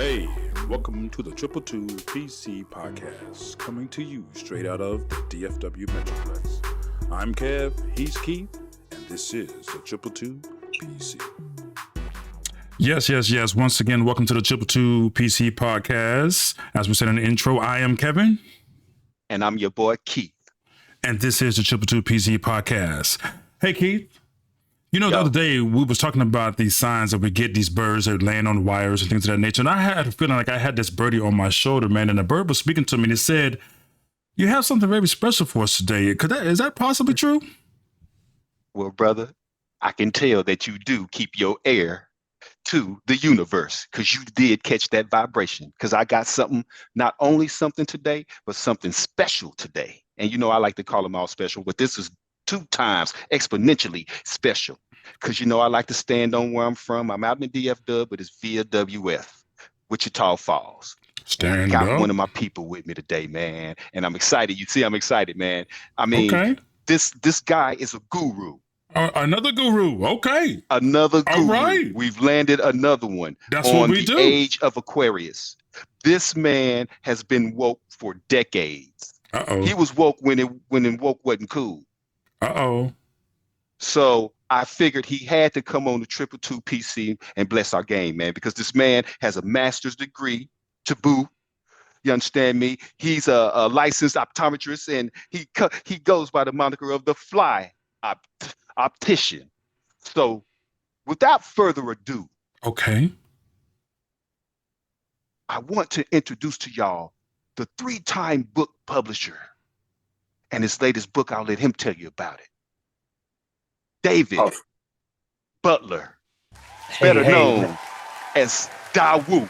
Hey, welcome to the Triple Two PC Podcast, coming to you straight out of the DFW Metroplex. I'm Kev, he's Keith, and this is the Triple Two PC. Yes. Once again, welcome to the Triple Two PC Podcast. As we said in the intro, I am Kevin. And I'm your boy, Keith. And this is the Triple Two PC Podcast. Hey, Keith. You know, the other day we was talking about these signs that we get, these birds that are laying on wires and things of that nature. And I had a feeling like I had this birdie on my shoulder, man. And the bird was speaking to me and it said, you have something very special for us today. Is that possibly true? Well, brother, I can tell that you do keep your ear to the universe because you did catch that vibration. Because I got something, not only something today, but something special today. And you know, I like to call them all special, but this is 2 times exponentially special because you know I like to stand on where I'm from. I'm out in the DFW, but it's via WF, Wichita Falls. Stand got up. One of my people with me today, man, and I'm excited. You see, I'm excited, man. I mean, this guy is a guru. Another guru. Okay. Another guru. All right. We've landed another one. That's what we do. Age of Aquarius. This man has been woke for decades. Uh-oh. He was woke when woke wasn't cool. Uh-oh. So I figured he had to come on the Triple Two PC and bless our game, man, because this man has a master's degree to boot. You understand me? He's a licensed optometrist, and he goes by the moniker of the Fly Optician. So without further ado, okay, I want to introduce to y'all the 3-time book publisher. And his latest book, I'll let him tell you about it. David Butler, better known as Dawu.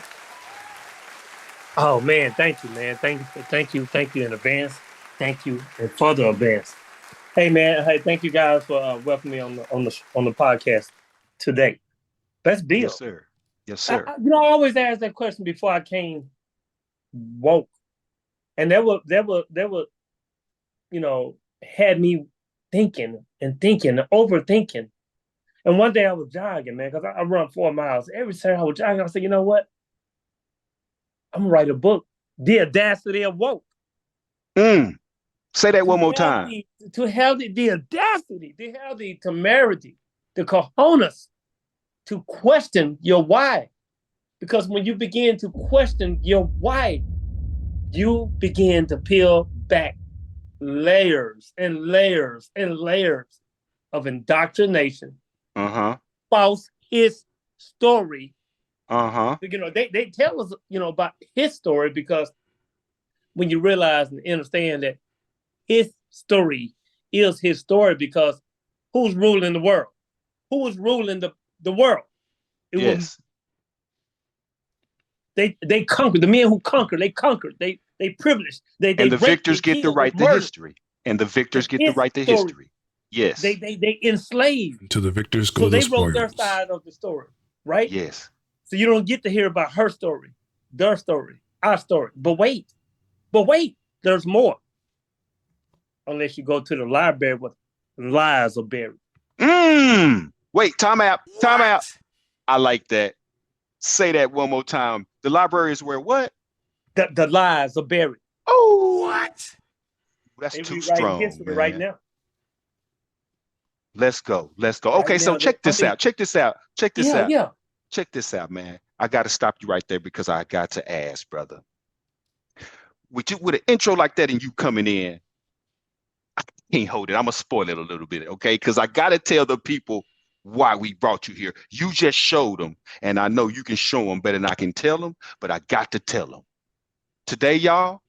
Oh man, thank you, man. Thank you in advance. Thank you in further advance. Hey man, thank you guys for welcoming me on the podcast today. Let's build. Yes, sir. Yes, sir. I always ask that question before I came woke, and that would had me thinking and overthinking. And one day I was jogging, man, because I run 4 miles. Every time I was jogging, I said, you know what? I'm going to write a book, The Audacity of Woke. Say that one more time. To have the audacity, to have the temerity, the cojones to question your why. Because when you begin to question your why, you begin to peel back layers and layers and layers of indoctrination, false his story. You know, they tell us, about his story because when you realize and understand that his story is his story, because who's ruling the world? Who is ruling the world? They conquered. The men who conquered, they conquered. They privileged. And the victors get the right to history. And the victors get the right to history. Yes. They enslaved. To the victors go the spoils. So they wrote their side of the story, right? Yes. So you don't get to hear about her story, their story, our story. But wait, there's more. Unless you go to the library where lies are buried. Wait, time out. I like that. Say that one more time. The library is where what? The lies are buried. Oh, what? That's too strong, man. Right now. Let's go. Okay, so check this out. Check this out, man. I got to stop you right there because I got to ask, brother. With an intro like that and you coming in, I can't hold it. I'm going to spoil it a little bit, okay? Because I got to tell the people why we brought you here. You just showed them, and I know you can show them better than I can tell them, but I got to tell them. Today, y'all,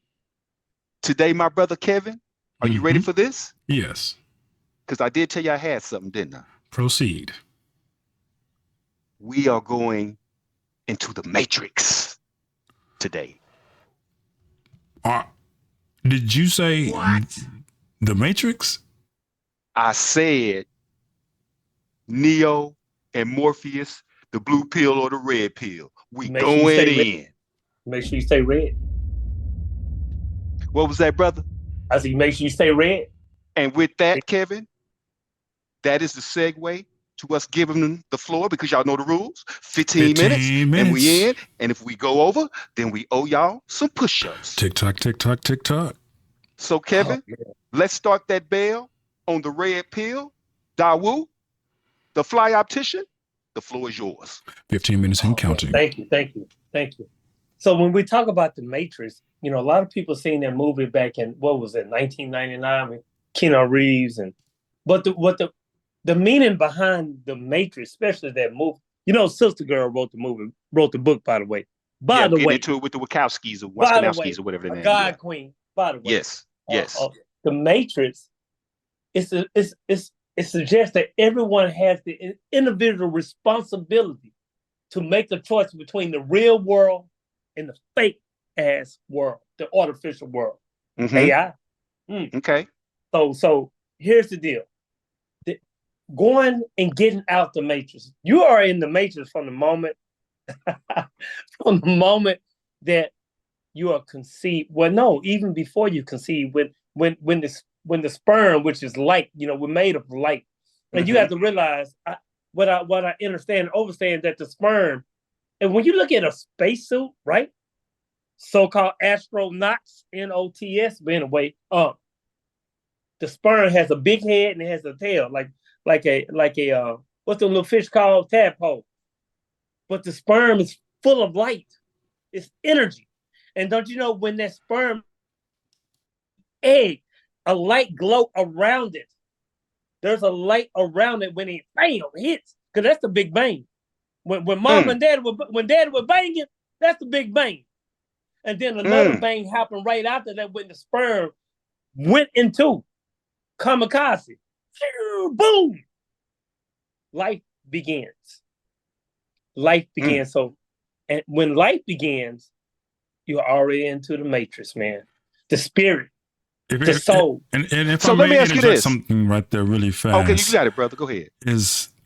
my brother Kevin, are you ready for this? Yes. Because I did tell you I had something, didn't I? Proceed. We are going into the Matrix today. Did you say what? The Matrix? I said Neo and Morpheus, the blue pill or the red pill. We going in. Make sure you stay red. What was that, brother? I said, make sure you stay red. And with that, Kevin, that is the segue to us giving the floor because y'all know the rules. 15 minutes, and we in. And if we go over, then we owe y'all some push-ups. Tick tock, tick tock, tick tock. So Kevin, let's start that bell on the red pill. Dawu, the Fly Optician, the floor is yours. 15 minutes and counting. Thank you. So when we talk about the Matrix, a lot of people seen that movie back in, what was it, 1999 with Keanu Reeves, but the meaning behind the Matrix, especially that movie, Sister Girl wrote the book, by the way. By the way, into it with the Wachowskis or Wachowskis or whatever the name. God Queen, by the way. Yes. The Matrix, it suggests that everyone has the individual responsibility to make a choice between the real world and the fake ass world, the artificial world, AI. Okay. So here's the deal. Going and getting out the Matrix. You are in the Matrix from the moment that you are conceived. Well, no, even before you conceive, when the sperm, which is light, we're made of light, and you have to realize what I understand, overstand that the sperm, and when you look at a spacesuit, right, so-called astronauts, NOTS, but anyway, the sperm has a big head and it has a tail, like a what's the little fish called, tadpole, but the sperm is full of light, it's energy, and don't you know when that sperm egg, a light glow around it. There's a light around it when it bam hits, because that's the Big Bang. When mom and dad were banging, that's the Big Bang. And then another bang happened right after that when the sperm went into kamikaze. Boom! Life begins. So, and when life begins, you're already into the Matrix, man. The spirit. The soul. And if so I let may me ask you this. Something right there really fast. Okay, you got it, brother. Go ahead.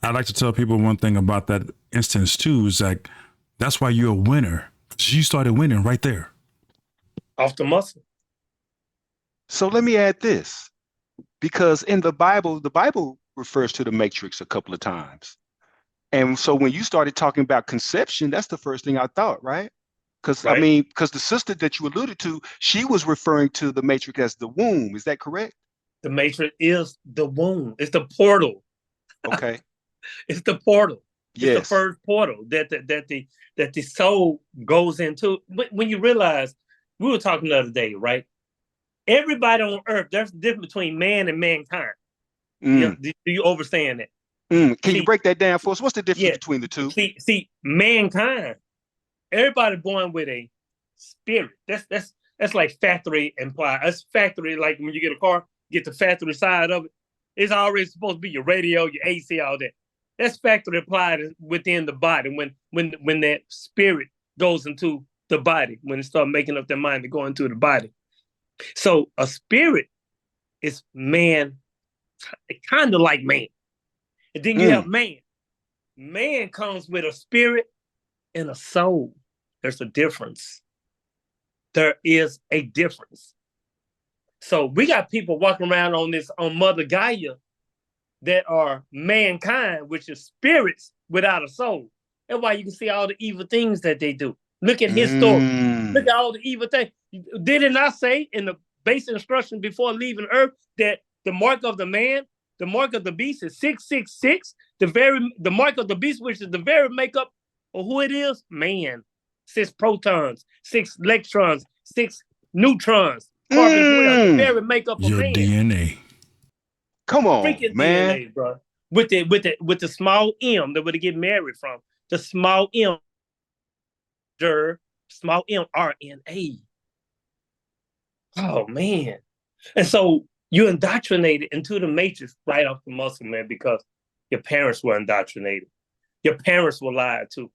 I like to tell people one thing about that instance too, is like, that's why you're a winner. You started winning right there. Off the muscle. So let me add this. Because in the Bible refers to the Matrix a couple of times. And so when you started talking about conception, that's the first thing I thought, right? Because because the sister that you alluded to, she was referring to the Matrix as the womb. Is that correct? The Matrix is the womb. It's the portal. Okay. It's the portal. Yes. It's the first portal that the soul goes into. When you realize, we were talking the other day, right? Everybody on earth, there's a difference between man and mankind. Do you understand that? Can you break that down for us? What's the difference between the two? See, mankind, everybody born with a spirit. That's like factory implied. That's factory, like when you get a car, get the factory side of it. It's already supposed to be your radio, your AC, all that. That's factory applied within the body. When that spirit goes into the body, when it starts making up their mind to go into the body. So a spirit is man, kind of like man. And then you have man. Man comes with a spirit and a soul. There's a difference. There is a difference. So we got people walking around on Mother Gaia that are mankind, which is spirits without a soul. That's why you can see all the evil things that they do. Look at his story. Look at all the evil things. Did it not say in the base instruction before leaving Earth that the mark of the man, the mark of the beast is 666? The mark of the beast, which is the very makeup of who it is, man. 6 protons, 6 electrons, 6 neutrons, carbon 12, the very makeup of your man. DNA. Come on, freaking man. DNA, bro. With the small m that would get married from. The small m, small m RNA. Oh man. And so you indoctrinated into the matrix right off the muscle, man, because your parents were indoctrinated. Your parents were lied to.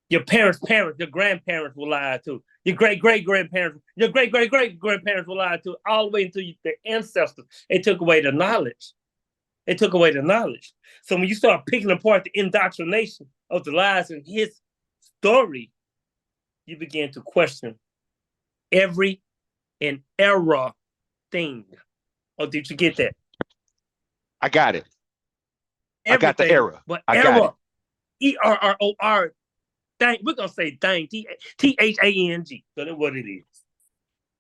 Your parents' your grandparents were lied to. Your great-great-grandparents, your great-great-great-grandparents were lied to, all the way into the ancestors. They took away the knowledge. They took away the knowledge. So when you start picking apart the indoctrination of the lies in his story, you begin to question every and error thing. Oh, did you get that? I got it. I got the error. But I error. got ERROR. Thing. We're gonna say thing. THANG. So that's what it is.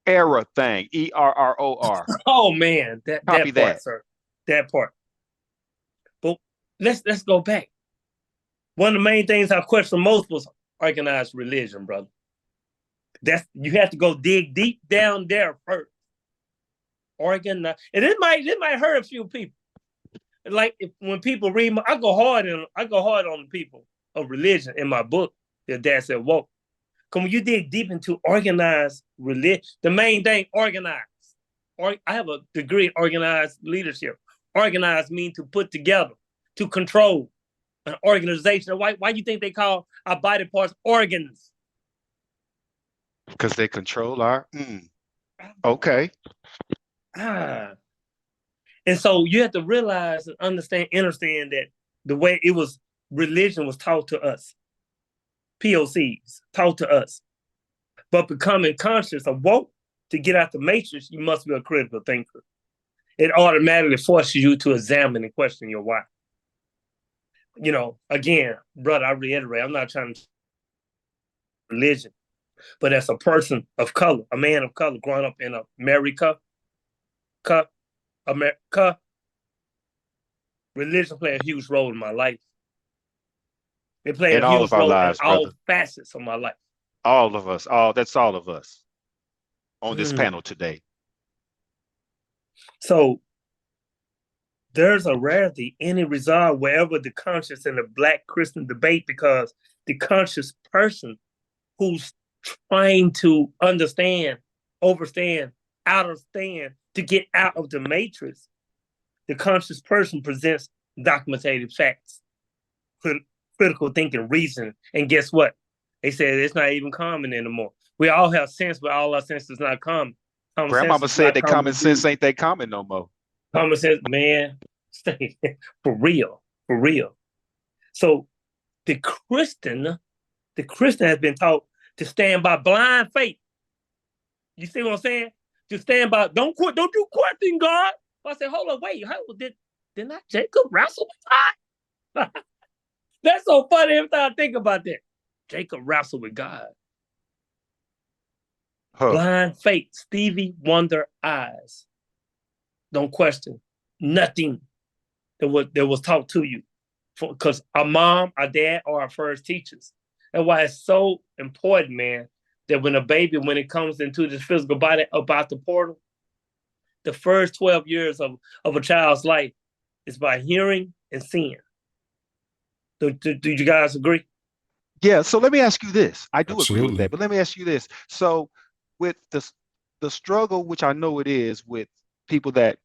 Error thing. ERROR. Oh man, that Copy part, that. sir. That part. But let's go back. One of the main things I questioned most was organized religion, brother. You have to go dig deep down there first. Organized, and it might hurt a few people. Like when people read I go hard on the people of religion in my book. Their dad said, "Whoa." Because when you dig deep into organized religion, the main thing, organized. I have a degree in organized leadership. Organized means to put together, to control an organization. Why do you think they call our body parts organs? Because they control our. Okay. And so you have to realize and understand that the way religion was taught to us. POCs taught to us. But becoming conscious of woke, to get out the matrix, you must be a critical thinker. It automatically forces you to examine and question your why. Again, brother, I reiterate, I'm not trying to religion, but as a person of color, a man of color growing up in America, religion played a huge role in my life. It played a huge role in all facets of my life. All of us. That's all of us on this panel today. So there's a rarity any result wherever the conscious in the Black Christian debate, because the conscious person who's trying to understand, to get out of the matrix, the conscious person presents documented facts, critical thinking, reason, and guess what? They said it's not even common anymore. We all have sense, but all our sense is not common. Grandmama said that common sense ain't that common no more. Common sense, man, for real. So the Christian has been taught to stand by blind faith. You see what I'm saying? To stand by, don't you question God. I said, hold on, wait, did not Jacob wrestle with God? That's so funny every time I think about that. Jacob wrestled with God. Blind faith, Stevie Wonder eyes. Don't question nothing that was taught to you, because our mom, our dad are our first teachers. That's why it's so important, man, that when it comes into this physical body, about the portal, the first 12 years of a child's life is by hearing and seeing. Do you guys agree? Yeah, so let me ask you this. I do Absolutely. agree with that, but let me ask you this. So with the struggle, which I know it is, with people that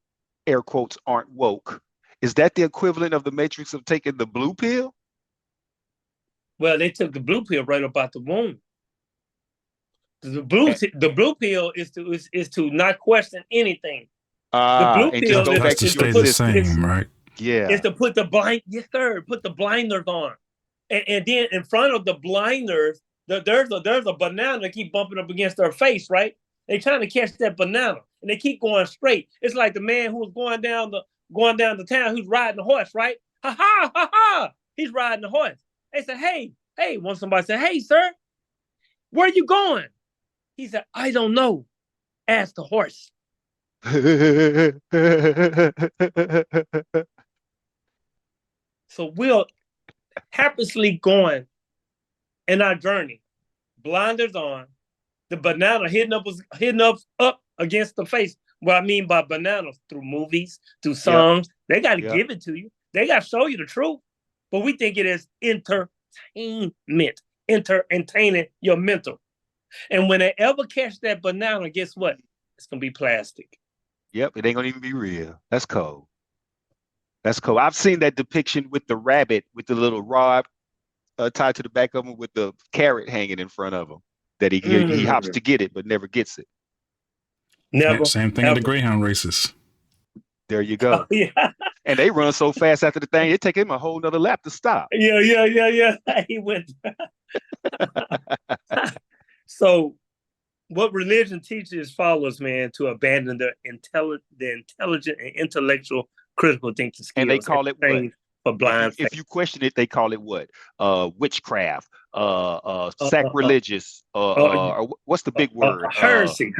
air quotes aren't woke, is that the equivalent of the matrix of taking the blue pill? Well, they took the blue pill right up out the womb. The blue pill is to not question anything. The blue pill is to stay the same, right? Yeah. Is to put the blinders on. And then in front of the blinders, there's a banana that keep bumping up against their face, right? They trying to catch that banana, and they keep going straight. It's like the man who was going down the town, who's riding the horse, right? Ha ha ha ha! He's riding the horse. They said, hey. Once somebody said, hey, sir, where you going? He said, I don't know. Ask the horse. So we're happily going in our journey, blinders on, the banana hitting up against the face. What I mean by bananas, through movies, through songs, They got to give it to you. They got to show you the truth. But we think it is entertaining your mental. And when they ever catch that banana, guess what? It's going to be plastic. Yep, it ain't going to even be real. That's cold. I've seen that depiction with the rabbit with the little rod tied to the back of him with the carrot hanging in front of him, that he hops to get it but never gets it. Never. Same thing in the Greyhound races. There you go. Oh, yeah. And they run so fast after the thing, it take him a whole nother lap to stop. Yeah. He went. So what religion teaches followers, man, to abandon the intelligent and intellectual critical thinking skills. And they call it what? for blind faith. If you question it, they call it what? Witchcraft, Uh, sacrilegious, what's the big word? Heresy.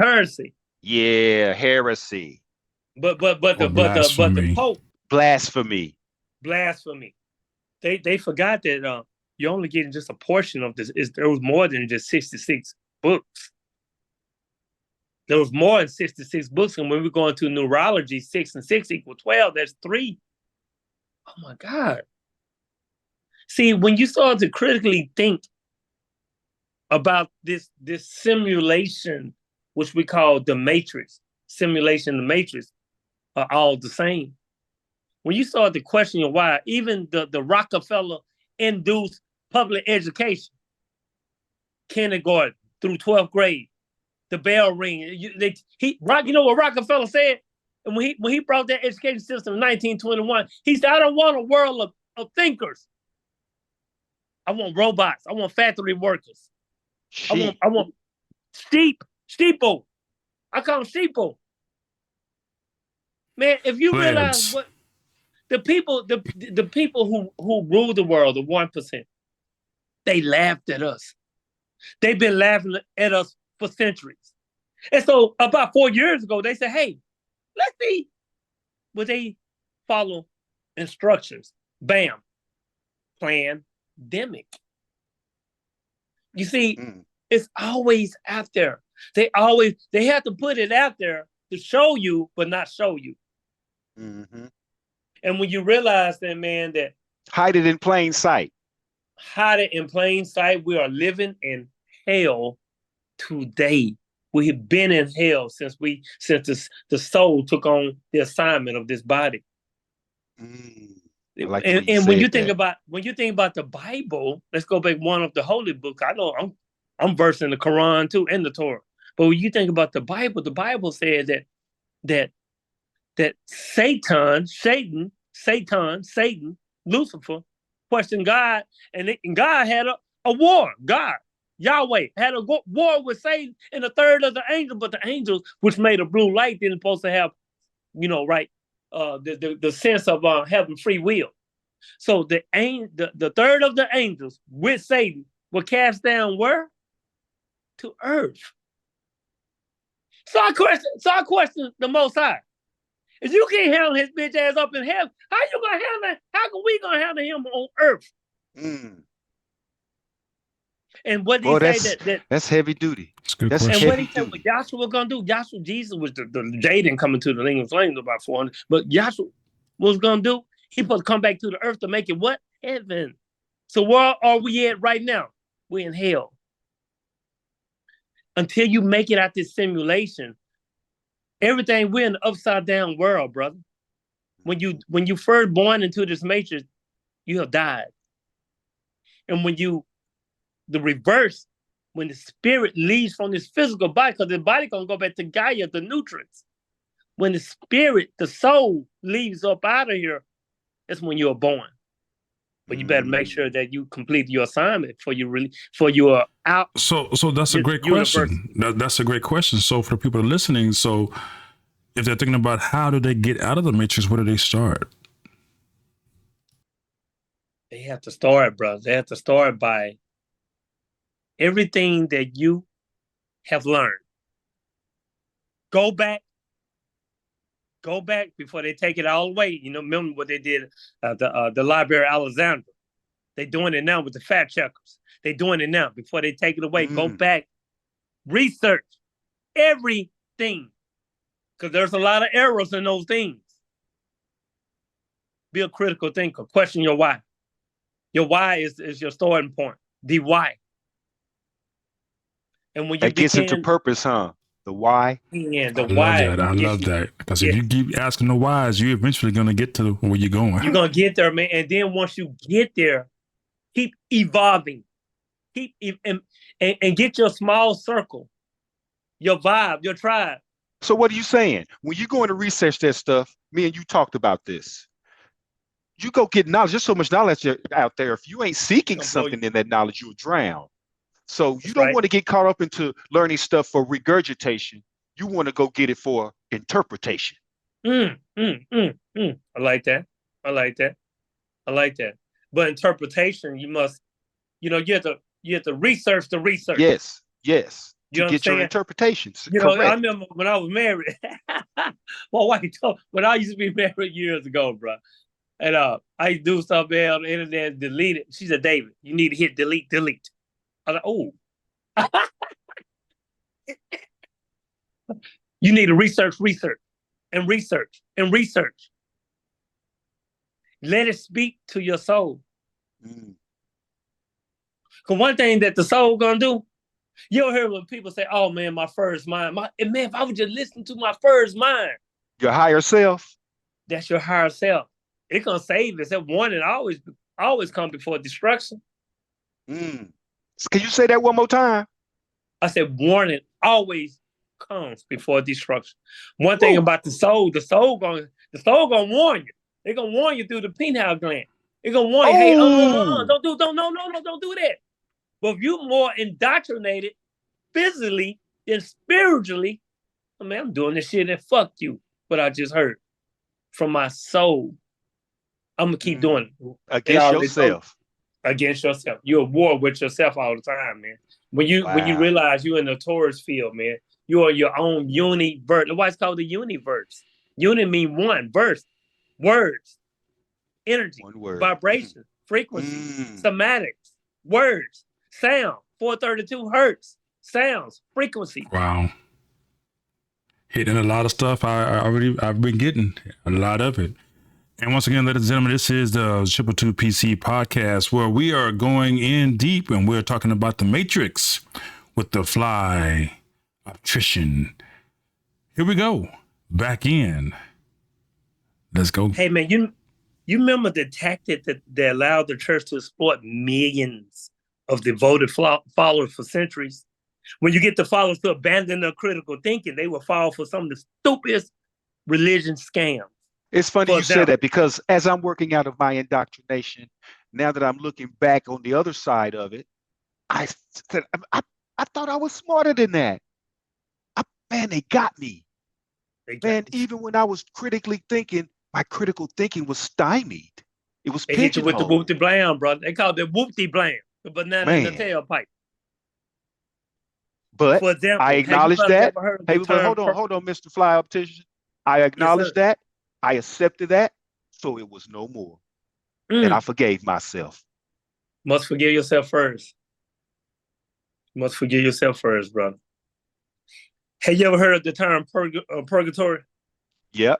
Yeah, heresy, But Or the blasphemy. Pope, blasphemy. blasphemy. They forgot that you're only getting just a portion of this. There was more than just 66 books. There was more than 66 books, and when we go into neurology, 6 and 6 equal 12. That's 3. Oh my God! See, when you start to critically think about this simulation, which we call the matrix, simulation, the matrix, are all the same. When you start to question your why, even the Rockefeller induced public education, kindergarten through 12th grade, the bell ring. You know what Rockefeller said? And when he brought that education system in 1921, he said, I don't want a world of thinkers. I want robots. I want factory workers. Sheep. I want sheeple. I call them sheeple. Man, if you realize what the people who rule the world, the 1%, they laughed at us. They've been laughing at us for centuries. And so about 4 years ago, they said, hey, let's see. But they follow instructions. Bam. Pandemic. You see, it's always out there. They have to put it out there to show you, but not show you. Mm-hmm. And when you realize that, man, that hide it in plain sight. Hide it in plain sight. We are living in hell today. We have been in hell since the soul took on the assignment of this body. Like and when you think about the Bible, let's go back one of the holy books. I know I'm versing the Quran too and the Torah. But when you think about the Bible said that Satan, Lucifer, questioned God, and God had a war. God, Yahweh, had a war with Satan and a third of the angels, but the angels, which made a blue light, didn't supposed to have, the sense of having free will. So the third of the angels with Satan were cast down where? To earth. So I question the Most High. If you can't handle his bitch ass up in heaven, how you gonna handle him? How can we gonna handle him on earth? And what did he say that's heavy duty. That's and what he said what Yahshua was gonna do? Jesus was the Jaden coming to the Ring of Flames about 400. But Yahshua was gonna do? He supposed to come back to the earth to make it what? Heaven. So where are we at right now? We're in hell. Until you make it out this simulation, everything, we're in the upside down world, brother. When you first born into this matrix, you have died. And the reverse, when the spirit leaves from this physical body, because the body gonna go back to Gaia, the nutrients. When the spirit, the soul, leaves up out of here, that's when you're born. But you better make sure that you complete your assignment for you are out. So that's a great question. That's a great question. So for the people that are listening, so if they're thinking about how do they get out of the matrix, where do they start? They have to start, bro. They have to start by everything that you have learned. Go back before they take it all away. You know, remember what they did at the Library of Alexandria. They're doing it now with the fact checkers. They're doing it now before they take it away. Go back, research everything, because there's a lot of errors in those things. Be a critical thinker. Question your why. Your why is your starting point. The why. And when you that gets into purpose, huh? The why. Yeah, the why. I love that. Because if you keep asking the whys, you're eventually going to get to where you're going. You're going to get there, man. And then once you get there, keep evolving. And get your small circle, your vibe, your tribe. So what are you saying? When you go in to research that stuff, me and you talked about this. You go get knowledge. There's so much knowledge out there. If you ain't seeking something in that knowledge, you'll drown. So you don't want to get caught up into learning stuff for regurgitation. You want to go get it for interpretation. I like that. I like that. But interpretation, you must, you have to research the research. Yes, yes. You To know what I'm get your saying? interpretations I correct. remember when I was married, my wife told when I used to be married years ago, bro. And I used to do something on the internet, delete it. She said, David, you need to hit delete, delete. I was like, oh, you need to research, research, and research, and research. Let it speak to your soul. Mm. Because one thing that the soul gonna do, you ever hear when people say, oh man, my first mind. Man, if I would just listen to my first mind, Your higher self. that's your higher self. It's gonna save us. That warning always come before destruction. Mm. Can you say that one more time? I said warning always comes before destruction. One thing Woo. about the soul gonna warn you. They're gonna warn you through the pineal gland. They're gonna warn you, hey, Oh, don't do that. But if you're more indoctrinated physically than spiritually, I mean, I'm doing this shit and fuck you. What I just heard from my soul. I'm gonna keep doing it. against yourself. Against yourself. You're at war with yourself all the time, man. When you Wow. realize you're in the Taurus field, man, you are your own universe. That's why it's called the universe. Unit mean one, verse, words, energy, One word. vibration, frequency, somatics, words, sound, 432 hertz, sounds, frequency. Wow. Hitting a lot of stuff I've been getting a lot of it. And once again, ladies and gentlemen, this is the Triple Two PC podcast where we are going in deep and we're talking about the Matrix with the Fly Optician. Here we go. Back in. Let's go. Hey man, you remember the tactic that allowed the church to exploit millions of devoted followers for centuries? When you get the followers to abandon their critical thinking, they will fall for some of the stupidest religion scams. It's funny you said that because as I'm working out of my indoctrination, now that I'm looking back on the other side of it, I said, I thought I was smarter than that. Man, they got me. Man, even when I was critically thinking, my critical thinking was stymied. It was pigeonholed. They hit you with the whoopty blam, brother. They call it whoopty blam, the banana in the tailpipe. But for example, I acknowledge that. Hey, but hold on, Mr. Fly Optician. I acknowledge that. I accepted that. So it was no more. And I forgave myself. Must forgive yourself first. Must forgive yourself first, brother. Have you ever heard of the term purgatory? Yep.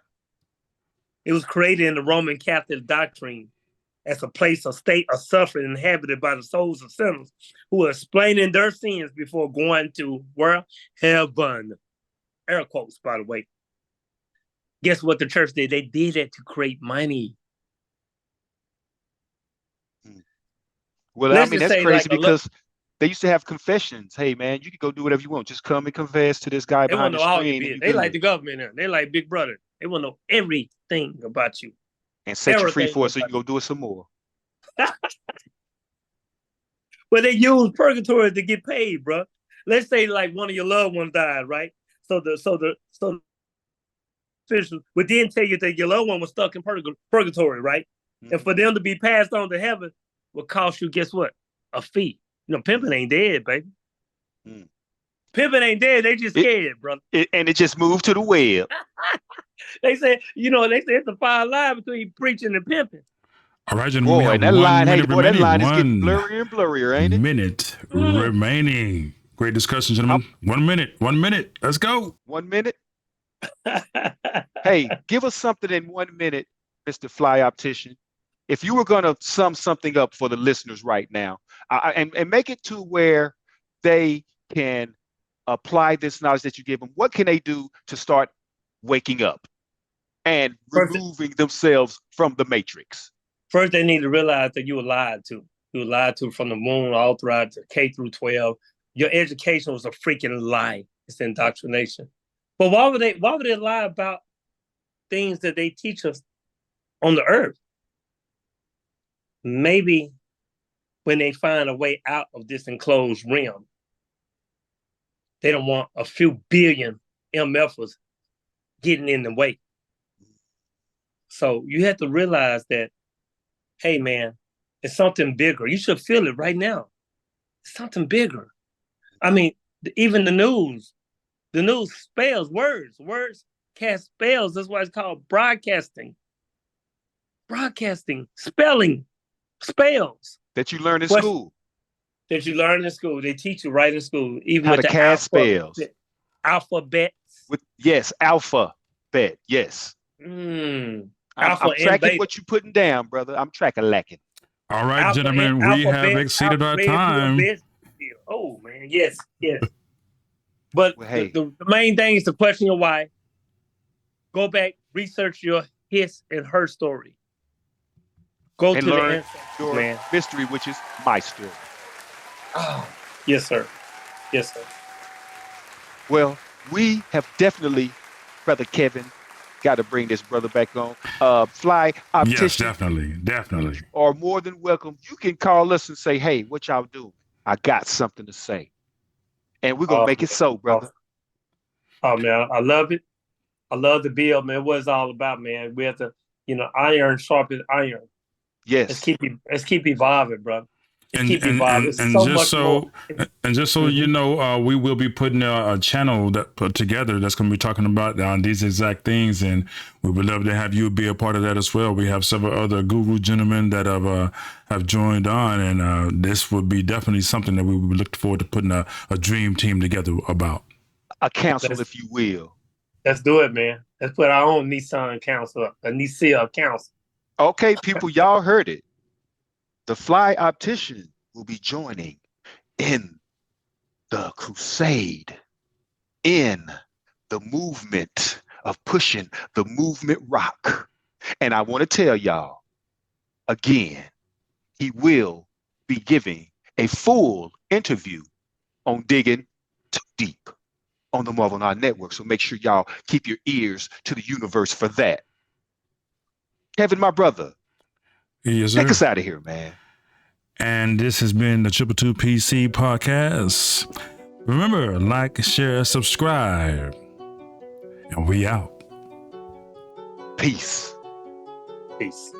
It was created in the Roman Catholic doctrine as a place or state of suffering inhabited by the souls of sinners who are explaining their sins before going to where? Heaven. Air quotes, by the way. Guess what the church did? They did it to create money. Well, I mean, that's crazy because they used to have confessions. Hey, man, you can go do whatever you want. Just come and confess to this guy behind the screen. They like the government. They like Big Brother. They want to know everything about you. And set you free for it so you can go do it some more. Well, they use purgatory to get paid, bro. Let's say like one of your loved ones died, right? So the officials would then tell you that your loved one was stuck in purgatory, right? And for them to be passed on to heaven will cost you, guess what? A fee. You know, pimping ain't dead, baby. Pimping ain't dead. They just scared, brother. And it just moved to the web. They say it's a fine line between preaching and pimping. All right, gentlemen. Boy, that line, that line is getting blurrier and blurrier, ain't it? Minute remaining. Great discussion, gentlemen. 1 minute. 1 minute. Let's go. 1 minute. Hey, give us something in 1 minute, Mr. Fly Optician. If you were going to sum something up for the listeners right now, and make it to where they can apply this knowledge that you give them, what can they do to start waking up and removing themselves from the matrix? First, they need to realize that you were lied to. You were lied to from the moon all throughout to K through 12. Your education was a freaking lie. It's indoctrination. But why would they lie about things that they teach us on the earth? Maybe when they find a way out of this enclosed realm, they don't want a few billion MFers getting in the way. So you have to realize that hey man, it's something bigger. You should feel it right now. It's something bigger. I mean, even the news spells words. Words cast spells. That's why it's called broadcasting. Broadcasting, spelling, spells. That you learn in school. That you learn in school. They teach you right in school, even How with to the cast spells. alphabets. Alphabet. Yes. I'm tracking what you're putting down, brother. I'm tracking lacking. All right, gentlemen, we have exceeded our time. Oh man, yes. But the main thing is to question your why. Go back, research his and her story. Go and to learn the ancestors, your man. mystery, which is my story. Oh, yes, sir. Well, we have definitely, Brother Kevin, got to bring this brother back on. Fly Optician. Yes, definitely. Are more than welcome. You can call us and say, hey, what y'all doing? I got something to say. And we're going to make it so, brother. Oh, man, I love it. I love the bill, man. What it's all about, man. We have to, iron sharpens iron. Yes. Let's keep evolving, bro. And just so you know, we will be putting a channel that put together that's going to be talking about these exact things, and we would love to have you be a part of that as well. We have several other guru gentlemen that have joined on, and this would be definitely something that we would look forward to putting a dream team together about. A council, if you will. Let's do it, man. Let's put our own Nissan council up, a Nissan council. Okay, people, y'all heard it. The Fly Optician will be joining in the crusade, in the movement of pushing the movement rock. And I want to tell y'all, again, he will be giving a full interview on Digging Too Deep on the Marvel Now Network. So make sure y'all keep your ears to the universe for that. Kevin, my brother, yes, sir. take us out of here, man. And this has been the 222 PC podcast. Remember, like, share, subscribe. And we out. Peace. Peace.